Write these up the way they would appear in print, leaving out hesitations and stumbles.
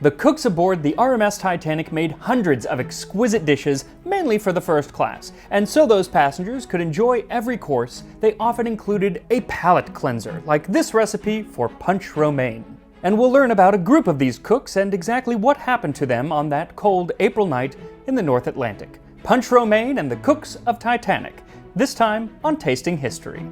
The cooks aboard the RMS Titanic made hundreds of exquisite dishes, mainly for the first class, and so those passengers could enjoy every course, they often included a palate cleanser, like this recipe for punch romaine. And we'll learn about a group of these cooks and exactly what happened to them on that cold April night in the North Atlantic. Punch Romaine and the Cooks of Titanic, this time on Tasting History.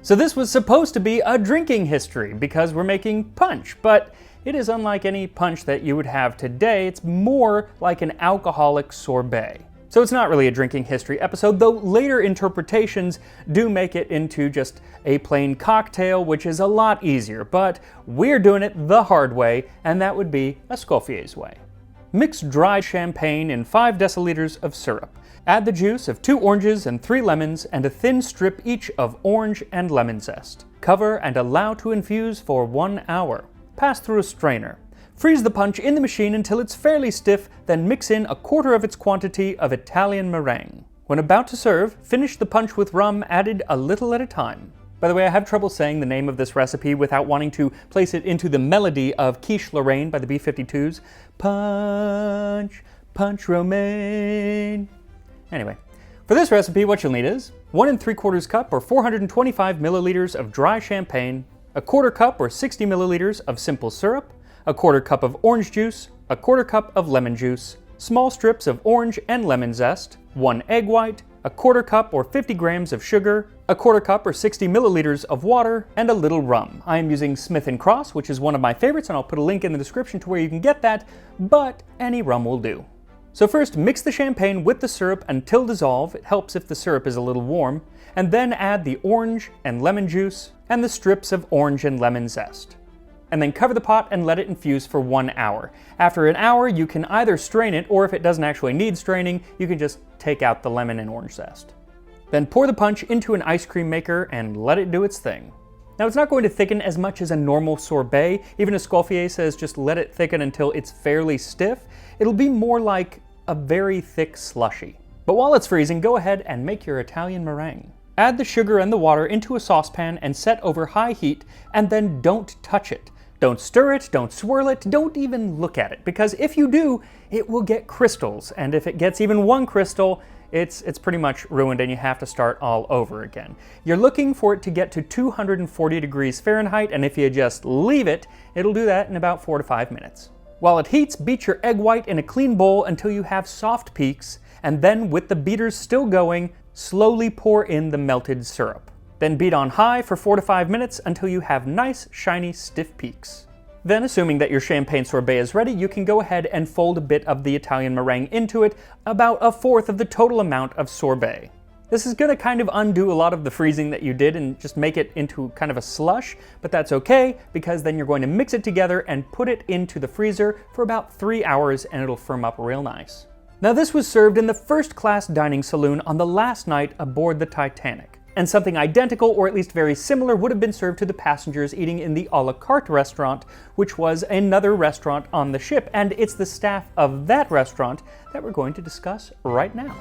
So this was supposed to be a drinking history because we're making punch, but it is unlike any punch that you would have today. It's more like an alcoholic sorbet. So it's not really a drinking history episode, though later interpretations do make it into just a plain cocktail, which is a lot easier, but we're doing it the hard way, and that would be Escoffier's way. Mix dry champagne in 5 deciliters of syrup. Add the juice of 2 oranges and 3 lemons and a thin strip each of orange and lemon zest. Cover and allow to infuse for 1 hour. Pass through a strainer. Freeze the punch in the machine until it's fairly stiff, then mix in 1/4 of its quantity of Italian meringue. When about to serve, finish the punch with rum added a little at a time. By the way, I have trouble saying the name of this recipe without wanting to place it into the melody of Quiche Lorraine by the B-52s. Punch, punch romaine. Anyway, for this recipe what you'll need is 1 3/4 cup or 425 milliliters of dry champagne, 1/4 cup or 60 milliliters of simple syrup, 1/4 cup of orange juice, 1/4 cup of lemon juice, small strips of orange and lemon zest, 1 egg white, 1/4 cup or 50 grams of sugar, 1/4 cup or 60 milliliters of water, and a little rum. I am using Smith & Cross, which is one of my favorites, and I'll put a link in the description to where you can get that, but any rum will do. So first, mix the champagne with the syrup until dissolved. It helps if the syrup is a little warm. And then add the orange and lemon juice and the strips of orange and lemon zest. And then cover the pot and let it infuse for 1 hour. After an hour, you can either strain it, or if it doesn't actually need straining, you can just take out the lemon and orange zest. Then pour the punch into an ice cream maker and let it do its thing. Now it's not going to thicken as much as a normal sorbet. Even Escoffier says just let it thicken until it's fairly stiff. It'll be more like a very thick slushy. But while it's freezing, go ahead and make your Italian meringue. Add the sugar and the water into a saucepan and set over high heat, and then don't touch it. Don't stir it, don't swirl it, don't even look at it, because if you do, it will get crystals, and if it gets even 1 crystal, it's pretty much ruined and you have to start all over again. You're looking for it to get to 240 degrees Fahrenheit, and if you just leave it, it'll do that in about 4 to 5 minutes. While it heats, beat your egg white in a clean bowl until you have soft peaks, and then with the beaters still going, slowly pour in the melted syrup. Then beat on high for 4 to 5 minutes until you have nice, shiny, stiff peaks. Then, assuming that your champagne sorbet is ready, you can go ahead and fold a bit of the Italian meringue into it, about 1/4 of the total amount of sorbet. This is going to kind of undo a lot of the freezing that you did and just make it into kind of a slush, but that's okay because then you're going to mix it together and put it into the freezer for about 3 hours and it'll firm up real nice. Now this was served in the first class dining saloon on the last night aboard the Titanic. And something identical, or at least very similar, would have been served to the passengers eating in the a la carte restaurant, which was another restaurant on the ship, and it's the staff of that restaurant that we're going to discuss right now.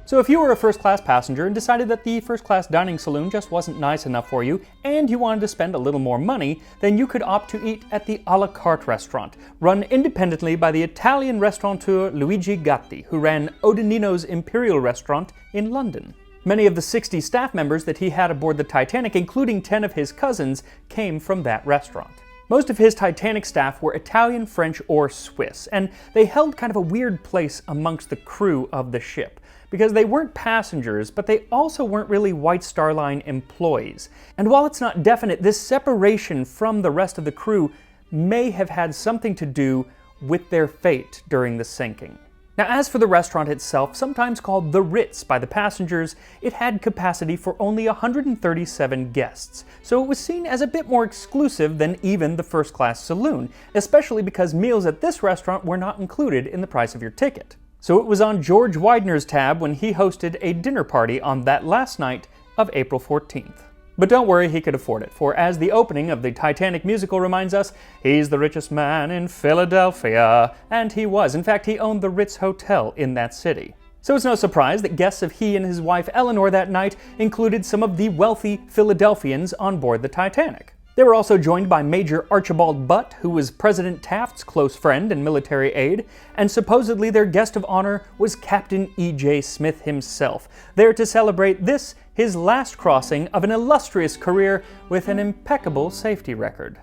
So if you were a first-class passenger and decided that the first-class dining saloon just wasn't nice enough for you, and you wanted to spend a little more money, then you could opt to eat at the a la carte restaurant, run independently by the Italian restaurateur Luigi Gatti, who ran Oddenino's Imperial restaurant in London. Many of the 60 staff members that he had aboard the Titanic, including 10 of his cousins, came from that restaurant. Most of his Titanic staff were Italian, French, or Swiss, and they held kind of a weird place amongst the crew of the ship, because they weren't passengers, but they also weren't really White Star Line employees. And while it's not definite, this separation from the rest of the crew may have had something to do with their fate during the sinking. Now, as for the restaurant itself, sometimes called the Ritz by the passengers, it had capacity for only 137 guests, so it was seen as a bit more exclusive than even the first-class saloon, especially because meals at this restaurant were not included in the price of your ticket. So it was on George Widener's tab when he hosted a dinner party on that last night of April 14th. But don't worry, he could afford it, for as the opening of the Titanic musical reminds us, he's the richest man in Philadelphia, and he was. In fact, he owned the Ritz Hotel in that city. So it's no surprise that guests of he and his wife Eleanor that night included some of the wealthy Philadelphians on board the Titanic. They were also joined by Major Archibald Butt, who was President Taft's close friend and military aide, and supposedly their guest of honor was Captain E.J. Smith himself, there to celebrate this, his last crossing of an illustrious career with an impeccable safety record.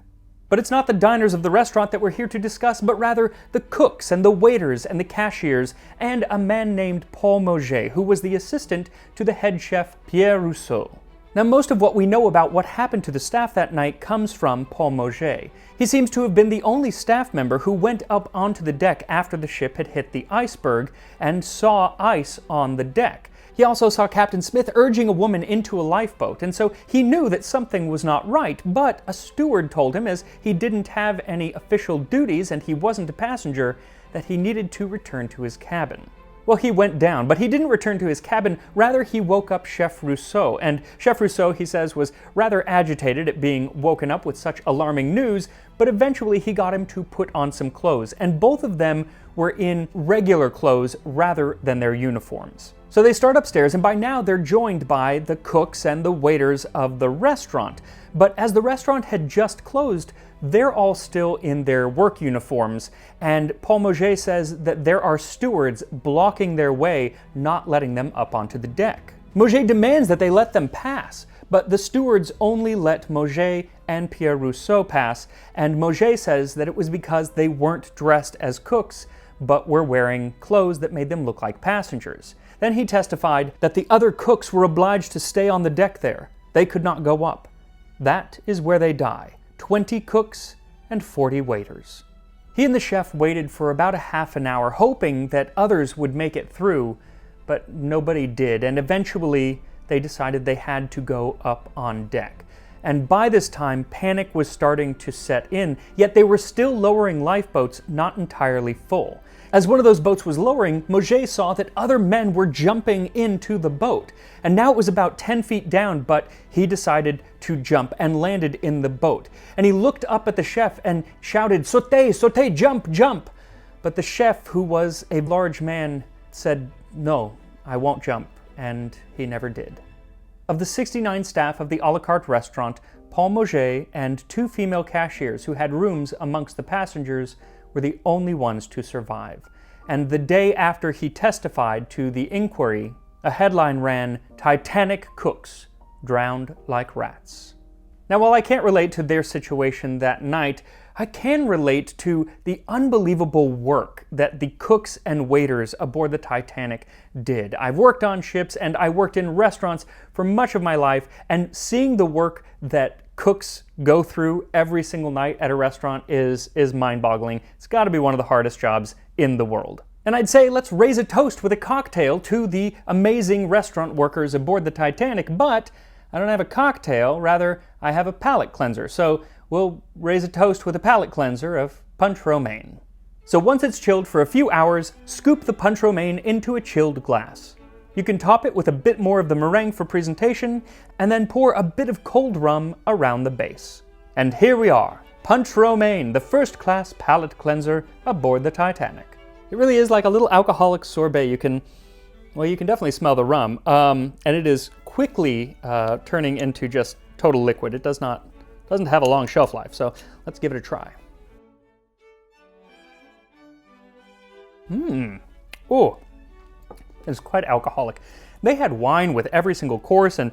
But it's not the diners of the restaurant that we're here to discuss, but rather the cooks and the waiters and the cashiers, and a man named Paul Mauger, who was the assistant to the head chef Pierre Rousseau. Now, most of what we know about what happened to the staff that night comes from Paul Mauger. He seems to have been the only staff member who went up onto the deck after the ship had hit the iceberg and saw ice on the deck. He also saw Captain Smith urging a woman into a lifeboat, and so he knew that something was not right, but a steward told him, as he didn't have any official duties and he wasn't a passenger, that he needed to return to his cabin. Well, he went down, but he didn't return to his cabin. Rather, he woke up Chef Rousseau, and Chef Rousseau, he says, was rather agitated at being woken up with such alarming news, but eventually he got him to put on some clothes, and both of them were in regular clothes rather than their uniforms. So they start upstairs, and by now they're joined by the cooks and the waiters of the restaurant. But as the restaurant had just closed, they're all still in their work uniforms, and Paul Mauger says that there are stewards blocking their way, not letting them up onto the deck. Mauger demands that they let them pass, but the stewards only let Mauger and Pierre Rousseau pass, and Mauger says that it was because they weren't dressed as cooks, but were wearing clothes that made them look like passengers. Then he testified that the other cooks were obliged to stay on the deck there. They could not go up. That is where they die. 20 cooks and 40 waiters. He and the chef waited for about a half an hour, hoping that others would make it through, but nobody did, and eventually they decided they had to go up on deck. And by this time, panic was starting to set in, yet they were still lowering lifeboats not entirely full. As one of those boats was lowering, Mauger saw that other men were jumping into the boat. And now it was about 10 feet down, but he decided to jump and landed in the boat. And he looked up at the chef and shouted, "Saute, saute, jump, jump!" But the chef, who was a large man, said, "No, I won't jump," and he never did. Of the 69 staff of the a la carte restaurant, Paul Mauger and 2 female cashiers who had rooms amongst the passengers were the only ones to survive. And the day after he testified to the inquiry, a headline ran, "Titanic cooks drowned like rats." Now, while I can't relate to their situation that night, I can relate to the unbelievable work that the cooks and waiters aboard the Titanic did. I've worked on ships and I worked in restaurants for much of my life, and seeing the work that cooks go through every single night at a restaurant is mind-boggling. It's got to be one of the hardest jobs in the world. And I'd say let's raise a toast with a cocktail to the amazing restaurant workers aboard the Titanic, but I don't have a cocktail, rather I have a palate cleanser. So we'll raise a toast with a palate cleanser of punch romaine. So once it's chilled for a few hours, scoop the punch romaine into a chilled glass. You can top it with a bit more of the meringue for presentation, and then pour a bit of cold rum around the base. And here we are, punch romaine, the first-class palate cleanser aboard the Titanic. It really is like a little alcoholic sorbet. You can definitely smell the rum, and it is quickly turning into just total liquid. It doesn't have a long shelf life, so let's give it a try. Oh, it's quite alcoholic. They had wine with every single course, and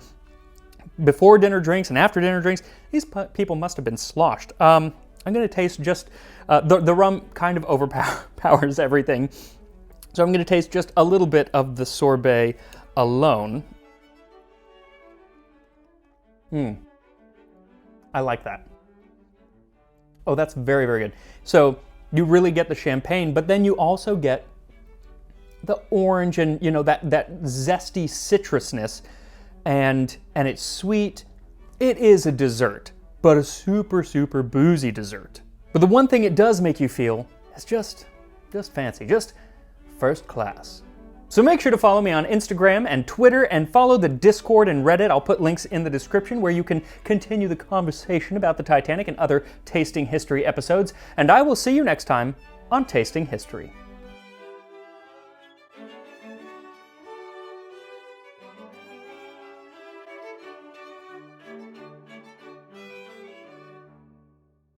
before dinner drinks and after dinner drinks. These people must have been sloshed. I'm going to taste just, the rum kind of overpowers everything. So I'm going to taste just a little bit of the sorbet alone. I like that. Oh, that's very, very good. So you really get the champagne, but then you also get the orange and, that zesty citrusness, and it's sweet. It is a dessert, but a super, super boozy dessert. But the one thing it does make you feel is just fancy, just first class. So make sure to follow me on Instagram and Twitter, and follow the Discord and Reddit. I'll put links in the description where you can continue the conversation about the Titanic and other Tasting History episodes. And I will see you next time on Tasting History.